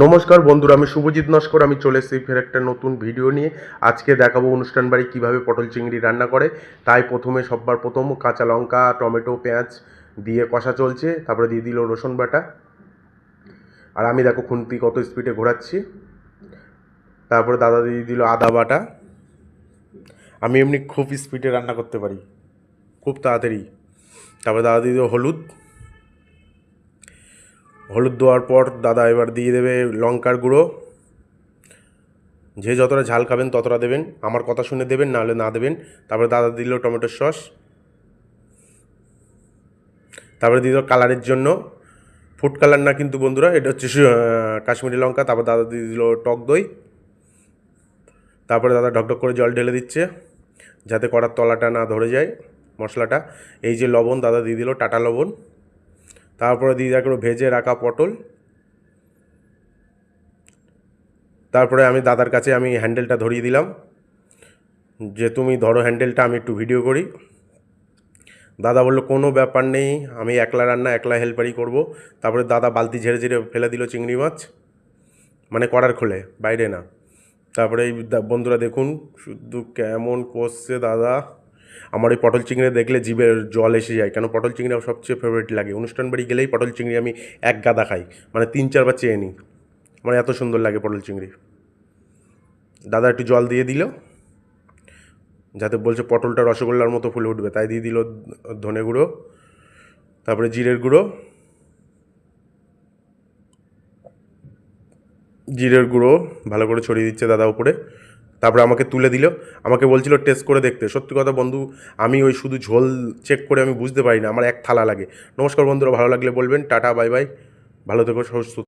নমস্কার বন্ধুরা, আমি শুভজিৎ নস্কর। আমি চলে এসেছি ফের একটা নতুন ভিডিও নিয়ে। আজকে দেখাবো অনুষ্ঠান বাড়ি কীভাবে পটল চিংড়ি রান্না করে। তাই সবার প্রথম কাঁচা লঙ্কা, টমেটো, পেঁয়াজ দিয়ে কষা চলছে। তারপরে দিয়ে দিল রসুন বাটা। আর আমি দেখো খুন্তি কত স্পিডে ঘোরাচ্ছি। তারপরে দাদা দিয়ে দিল আদা বাটা। আমি এমনি খুব স্পিডে রান্না করতে পারি, খুব তাড়াতাড়ি। তারপরে দাদা দিয়ে দিল হলুদ দেওয়ার পর দাদা এবার দিয়ে দেবে লঙ্কার গুঁড়ো। যে যতটা ঝাল খাবেন ততটা দেবেন, আমার কথা শুনে দেবেন, নাহলে না দেবেন। তারপরে দাদা দিল টমেটোর সস। তারপরে দিল কালারের জন্য, ফুড কালার না কিন্তু বন্ধুরা, এটা হচ্ছে কাশ্মীরি লঙ্কা। তারপর দাদা দিয়ে দিল টক দই। তারপরে দাদা ঢকঢক করে জল ঢেলে দিচ্ছে যাতে কড়ার তলাটা না ধরে যায় মশলাটা। এই যে লবণ দাদা দিয়ে দিল, টাটা লবণ। তারপরে দিয়ে দিল ভেজে রাখা পটল। তারপরে আমি দাদার কাছে হ্যান্ডেলটা ধরিয়ে দিলাম যে তুমি ধরো হ্যান্ডেলটা, আমি একটু ভিডিও করি। দাদা বললো কোনো ব্যাপার নেই, আমি একলা রান্না একলা হেল্পারই করব। তারপরে দাদা বালতি ঝেড়ে ঝেড়ে ফেলে দিল চিংড়ি মাছ, মানে কড়ার খোলে, বাইরে না। তারপরে এই বন্ধুরা দেখুন শুধু কেমন কষছে দাদা। আমার এই পটল চিংড়ি দেখলে জিভে জল এসে যায়, কেন পটল চিংড়ি আমার সবচেয়ে ফেভারিট লাগে। অনুষ্ঠান বাড়ি গেলেই পটল চিংড়ি আমি এক গাদা খাই, মানে 3-4 বার চেয়ে নিই, মানে এত সুন্দর লাগে পটল চিংড়ি। দাদা একটু জল দিয়ে দিল, যাতে বলছে পটলটা রসগোল্লার মতো ফুলে উঠবে, তাই দিয়ে দিল ধনে গুঁড়ো। তারপরে জিরের গুঁড়ো ভালো করে ছড়িয়ে দিচ্ছে দাদা উপরে। তারপরে আমাকে তুলে দিল, আমাকে বলছিল টেস্ট করে দেখতে। সত্যি কথা বন্ধু, আমি ওই শুধু ঝোল চেক করে আমি বুঝতে পারি না, আমার এক থালা লাগে। নমস্কার বন্ধুরা, ভালো লাগলে বলবেন। টাটা, বাই বাই, ভালো থেকো, সুস্থ।